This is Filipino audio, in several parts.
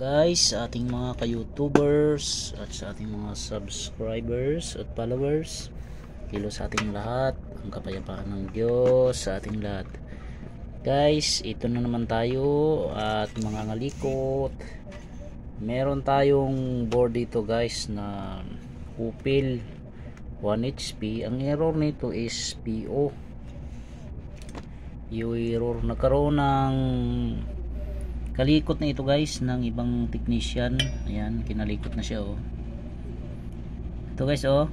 Guys, sa ating mga ka-YouTubers at sa ating mga subscribers at followers, hello sa ating lahat, ang kapayapaan ng Diyos sa ating lahat. Guys, ito na naman tayo at mga ngalikot, meron tayong board dito guys na Upil 1 HP. Ang error nito is PO. Yung error, nagkaroon ng kalikot na ito guys ng ibang technician. Ayan, kinalikot na siya oh. Ito guys oh,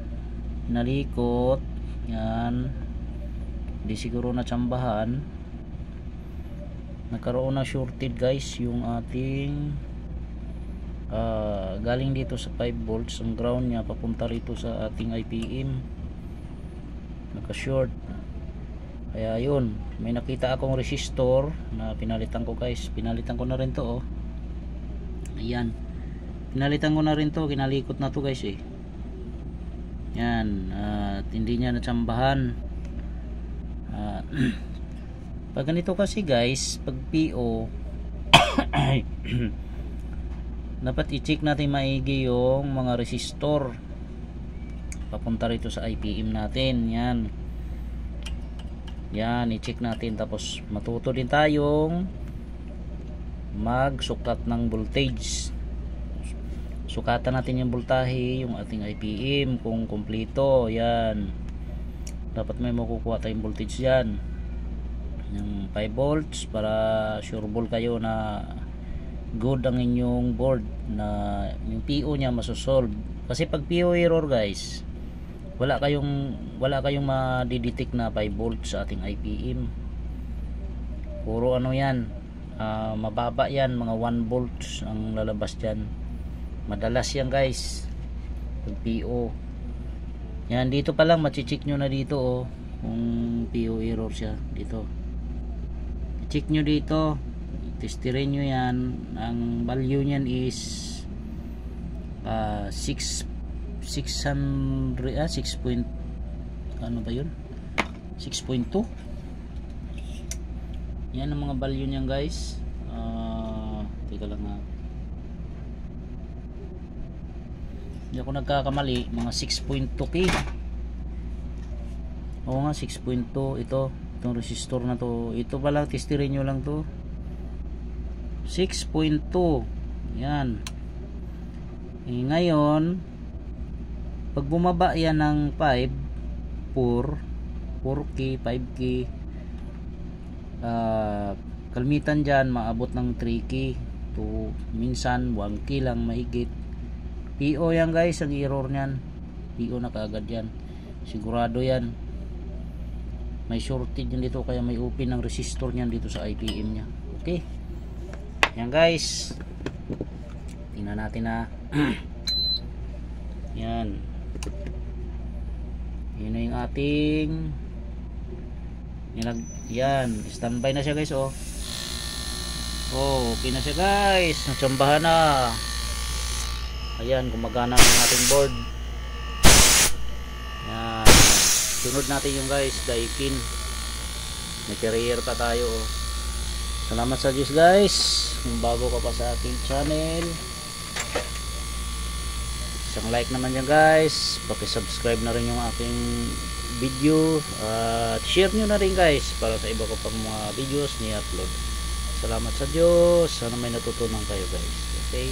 kinalikot. Yan, hindi siguro natsambahan. Nagkaroon na shorted guys yung ating galing dito sa 5 volts ang ground niya papunta rito sa ating IPM, naka short. Kaya yun, may nakita akong resistor na pinalitan ko guys. Pinalitan ko na rin to oh. Ayan, pinalitan ko na rin to, kinalikot na to guys eh. Yan, at hindi niya natsambahan. Pag ganito kasi guys, pag PO dapat i-check natin maigi yung mga resistor papunta rito sa IPM natin. Yan, i-check natin. Tapos matuto din tayong magsukat ng voltage. Sukatan natin yung voltahe, yung ating IPM kung kumpleto. Yan, dapat may makukuha tayong voltage yan, yung 5 volts, para sure ball kayo na good ang inyong board, na yung PO nya masosolve. Kasi pag PO error guys, wala kayong madidetect na 5 volts sa ating IPM. Puro ano yan, mababa yan, mga 1 volts ang lalabas dyan. Madalas yan guys pag PO. Yan, dito pa lang machicheck nyo na dito oh, kung PO error siya dito. Check nyo dito, testirin nyo yan. Ang value nyan is 6 point ano ba yun, 6.2. yan ang mga value niyan guys. Teka lang ha, hindi ako nagkakamali, mga 6.2k. oo nga, 6.2. itong resistor na to, ito pa lang, testirin nyo lang to, 6.2. yan ngayon pag bumaba yan ng 4K 5K, kalmitan dyan maabot ng 3K to minsan 1K lang mahigit. PO yan guys, ang error nyan, PO na kaagad yan, sigurado yan. May shorted yan dito, kaya may open ng resistor nyan dito sa IPM nya. Okay, yan guys, tingnan natin na. yan, yun na yung ating yan, standby na siya guys oh. Okay na siya guys, natsambahan na. Ayan, gumagana ang ating board. Yan, sunod natin yung guys, daikin. May carrier pa tayo oh. Salamat sa Diyos guys. Kung bago ka pa sa aking channel, isang like naman yan guys, paki-subscribe na rin yung aking video, at share nyo na rin guys para sa iba ko pang mga videos ni upload. Salamat sa Diyos, sana may natutunan kayo guys. Okay.